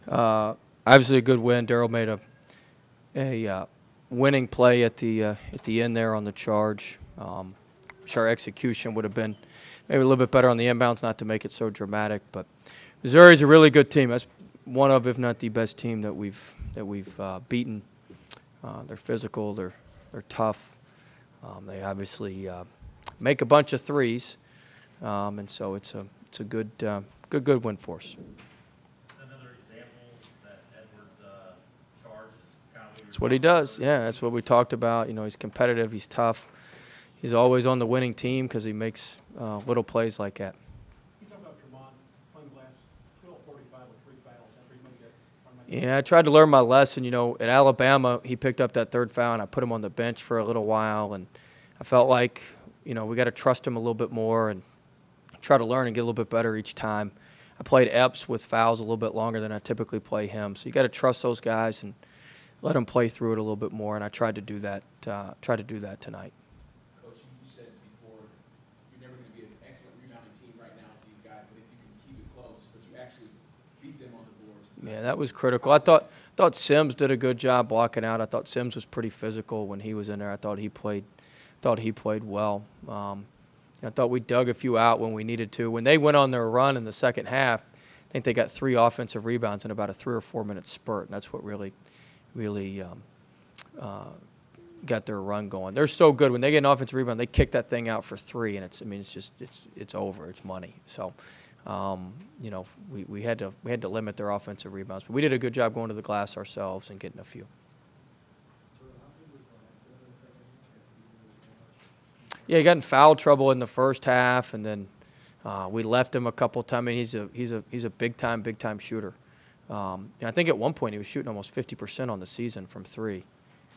Obviously a good win. Darryl made a winning play at the end there on the charge. Wish our execution would have been maybe a little bit better on the inbounds, not to make it so dramatic. But Missouri's a really good team. That's one of, if not the best team that we've beaten. They're physical. They're tough. They obviously make a bunch of threes, and so it's a good win for us. Another example that Edwards' charge is kind of That's what he does. Yeah, that's what we talked about. You know, he's competitive. He's tough. He's always on the winning team because he makes little plays like that. You talk about Tremont playing glass, 12:45 with 3 fouls after he made that. Yeah, I tried to learn my lesson. You know, at Alabama, he picked up that 3rd foul, and I put him on the bench for a little while, and I felt like, you know, we got to trust him a little bit more and try to learn and get a little bit better each time. I played Epps with fouls a little bit longer than I typically play him, so you got to trust those guys and let them play through it a little bit more, and I tried to do that. Tonight. Coach, you said before you're never going to be an excellent rebounding team right now with these guys, but if you can keep it close, but you actually beat them on the boards tonight. Yeah, that was critical. I thought Sims did a good job blocking out. I thought Sims was pretty physical when he was in there. I thought he played well. I thought we dug a few out when we needed to. When they went on their run in the second half, I think they got 3 offensive rebounds in about a 3 or 4 minute spurt, and that's what really got their run going. They're so good when they get an offensive rebound, they kick that thing out for 3, and it's over. It's money. So, you know, we had to limit their offensive rebounds, but we did a good job going to the glass ourselves and getting a few. Yeah, he got in foul trouble in the first half, and then we left him a couple times. I mean, he's a big time shooter. I think at one point he was shooting almost 50% on the season from 3,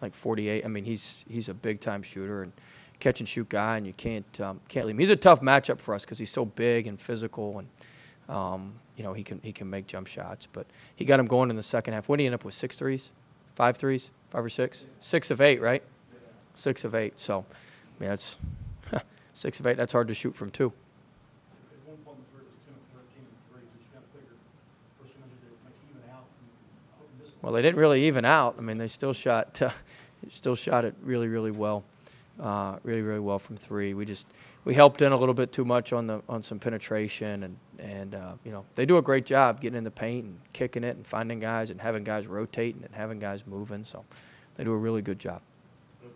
like 48. I mean, he's a big time shooter and catch and shoot guy, and you can't leave him. He's a tough matchup for us because he's so big and physical, and you know, he can make jump shots. But he got him going in the second half. What did he end up with? 6 threes, 5 threes, 5 or 6, 6 of 8, right? 6 of 8. So, I mean, that's 6 of 8. That's hard to shoot from 2. At one point, Missouri was 10 of 13 in threes, but you got to figure percentage they might even out. Well, they didn't really even out. I mean, they still shot it really well, really well from 3. We helped in a little bit too much on some penetration, and you know, they do a great job getting in the paint and kicking it and finding guys and having guys rotating and having guys moving. So they do a really good job.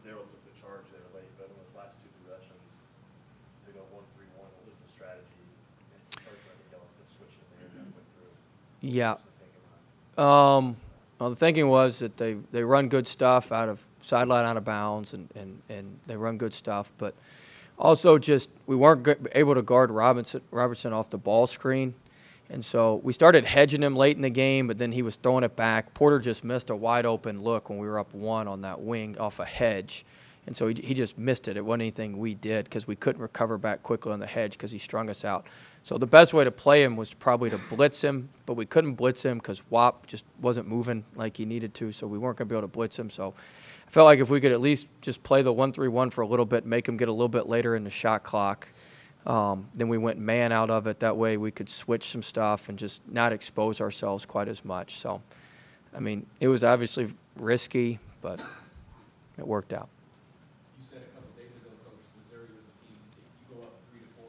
Darryl took the charge there late, but in those last 2 possessions to go 1-3-1, what was the strategy? First, I think y'all put switch in there and went through. Yeah. What was the thinking behind it? Well, the thinking was that they run good stuff out of sideline, out of bounds, and they run good stuff. But also just we weren't able to guard Robertson off the ball screen. And so we started hedging him late in the game, but then he was throwing it back. Porter just missed a wide-open look when we were up 1 on that wing off a hedge. And so he just missed it. It wasn't anything we did because we couldn't recover back quickly on the hedge because he strung us out. So the best way to play him was probably to blitz him, but we couldn't blitz him because Wap just wasn't moving like he needed to, so we weren't going to be able to blitz him. So I felt like if we could at least just play the 1-3-1 for a little bit, make him get a little bit later in the shot clock, then we went man out of it. That way we could switch some stuff and just not expose ourselves quite as much. So, I mean, it was obviously risky, but it worked out. You said a couple of days ago, Coach, Missouri was a team, if you go up 3 to 4,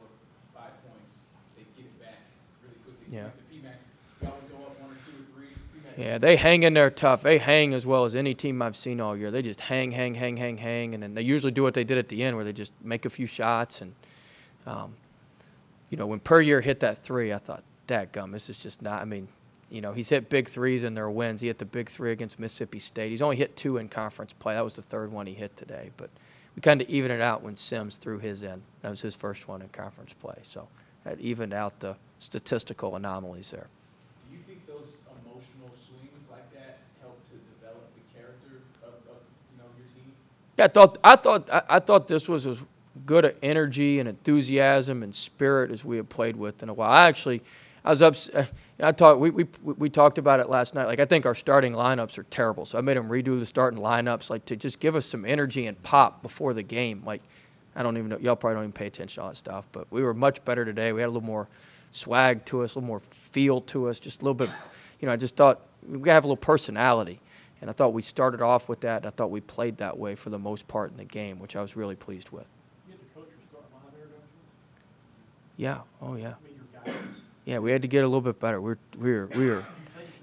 5 points, they get it back really quickly. Yeah. So like the PMAC, y'all would go up 1 or 2 or 3. PMAC, Yeah, they hang in there tough. They hang as well as any team I've seen all year. They just hang, and then they usually do what they did at the end where they just make a few shots. And, you know, when Puryear hit that 3, I thought, dadgum, this is just not – I mean, you know, he's hit big threes in their wins. He hit the big 3 against Mississippi State. He's only hit 2 in conference play. That was the 3rd one he hit today. But we kind of evened it out when Sims threw his in. That was his first one in conference play. So that evened out the statistical anomalies there. do you think those emotional swings like that help to develop the character of you know, your team? Yeah, I thought this was as good an energy and enthusiasm and spirit as we have played with in a while. I was upset. We talked about it last night. Like, I think our starting lineups are terrible. So I made them redo the starting lineups, like, to just give us some energy and pop before the game. Like, I don't even know. Y'all probably don't even pay attention to all that stuff. But we were much better today. We had a little more swag to us, a little more feel to us, just a little bit. you know, I just thought we gotta have a little personality. And I thought we started off with that, and I thought we played that way for the most part in the game, which I was really pleased with. You had to coach your starting line there, don't you? Yeah, oh yeah. I mean, your guys. Yeah, we had to get a little bit better. We were.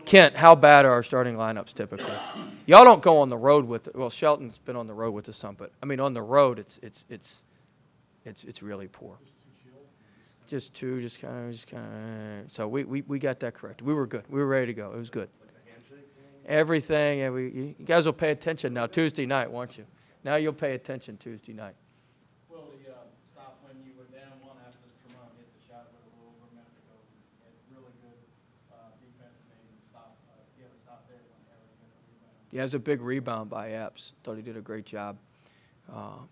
Kent, how bad are our starting lineups typically? Y'all don't go on the road with well, Shelton's been on the road with us some, but I mean on the road it's really poor. Just kind of. So we got that correct. We were good. We were ready to go. It was good. Everything. Yeah, you guys will pay attention now Tuesday night, won't you? Now you'll pay attention Tuesday night. Well, the stop when you were down one after Tremont hit the shot with a little over a minute ago. Had really good defense and stop. He had a stop there when Harry hit the rebound. Yeah, it was a big rebound by Epps. Thought he did a great job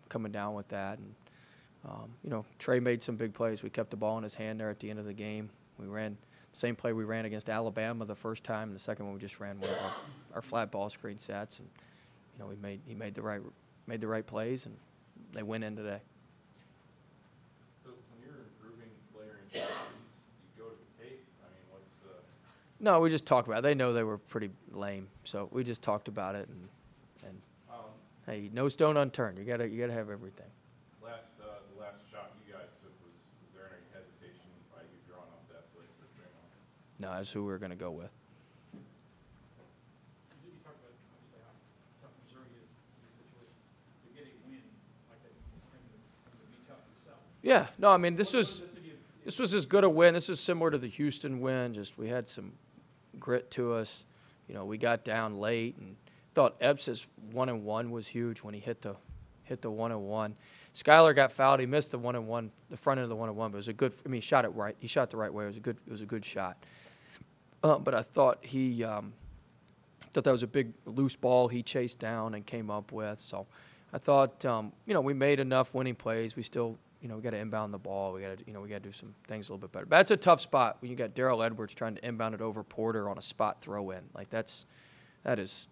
coming down with that. And, you know, Trey made some big plays. We kept the ball in his hand there at the end of the game. We ran the same play we ran against Alabama the first time. And the second one we just ran one of our flat ball screen sets. And, you know, he made the right plays, and they went in today. So when you're improving player injuries, you go to the tape. I mean, what's the? No, we just talked about it. They know they were pretty lame, so we just talked about it. And hey, no stone unturned. You gotta have everything. The last shot you guys took was there any hesitation by you drawing up that play for Draymond? No, that's who we were gonna go with. You talked about obviously how tough Missouri is in this situation. To get a win like that, to be tough yourself. Yeah, no, I mean this was as good a win. This is similar to the Houston win. Just we had some grit to us. You know, we got down late and thought Ebbs's 1-and-1 was huge when he hit the 1-and-1. Skylar got fouled. He missed the 1-and-1, the front end of the 1-and-1, but it was a good. I mean, he shot it right. He shot the right way. It was a good shot. But I thought that was a big loose ball he chased down and came up with. So I thought, you know, we made enough winning plays. We still, you know, we got to inbound the ball. We got to do some things a little bit better. But that's a tough spot when you got Darrell Edwards trying to inbound it over Porter on a spot throw in. Like that is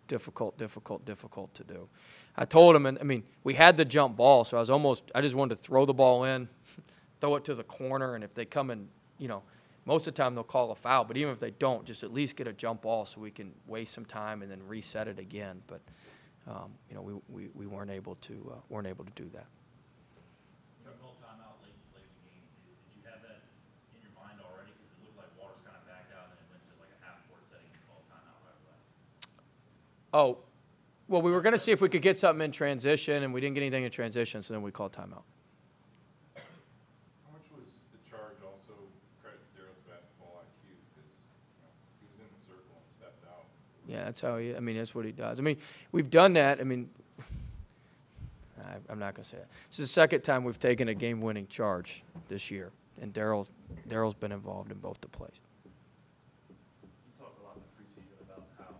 difficult to do. I told him, and I mean, we had the jump ball, so I just wanted to throw the ball in, throw it to the corner, and if they come in, you know, most of the time they'll call a foul, but even if they don't, just at least get a jump ball so we can waste some time and then reset it again. But you know, we weren't able to do that. You called timeout late in the game. Did you have that in your mind already? Because it looked like Waters kind of backed out and it went to like a half-court setting and called timeout right away. Oh, well, we were going to see if we could get something in transition, and we didn't get anything in transition, so then we called timeout. How much was the charge also credit to Darrell's basketball IQ? Because he was in the circle and stepped out. Yeah, that's how I mean, that's what he does. I mean, we've done that. I mean, I'm not going to say that. This is the second time we've taken a game-winning charge this year, and Darrell's been involved in both the plays. You talked a lot in the preseason about how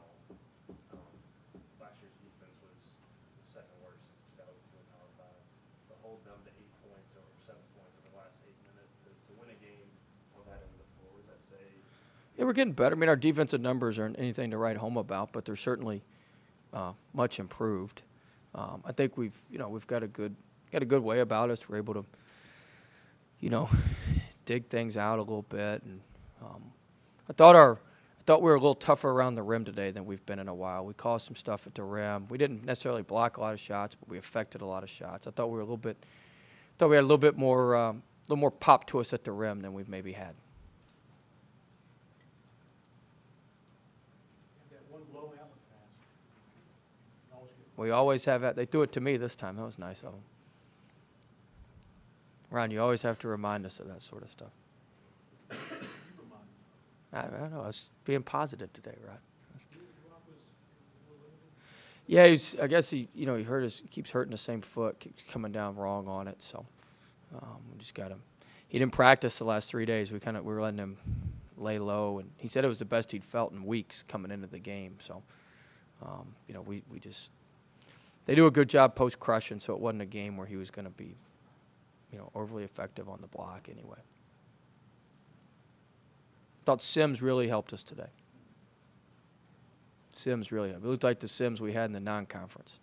last year's defense was the second worst since 2002 in Power 5. To hold them to 8 points or 7 points in the last 8 minutes to win a game on that end of the floor, what does that say? Yeah, we're getting better. I mean, our defensive numbers aren't anything to write home about, but they're certainly much improved. I think we've got a good way about us. We're able to, you know, dig things out a little bit, and I thought we were a little tougher around the rim today than we've been in a while. We caused some stuff at the rim. We didn't necessarily block a lot of shots, but we affected a lot of shots. I thought we had a little bit more pop to us at the rim than we've maybe had. That one blowout pass. We always have that. They threw it to me this time. That was nice of them. Ron, you always have to remind us of that sort of stuff. I don't know. I was being positive today, Ron. Yeah, I guess he hurt he keeps hurting the same foot, keeps coming down wrong on it. So we just got him. He didn't practice the last 3 days. We were letting him lay low, and he said it was the best he'd felt in weeks coming into the game. So they do a good job post crushing, so it wasn't a game where he was going to be, overly effective on the block anyway. Thought Sims really helped us today. Sims really helped. It looked like the Sims we had in the non-conference.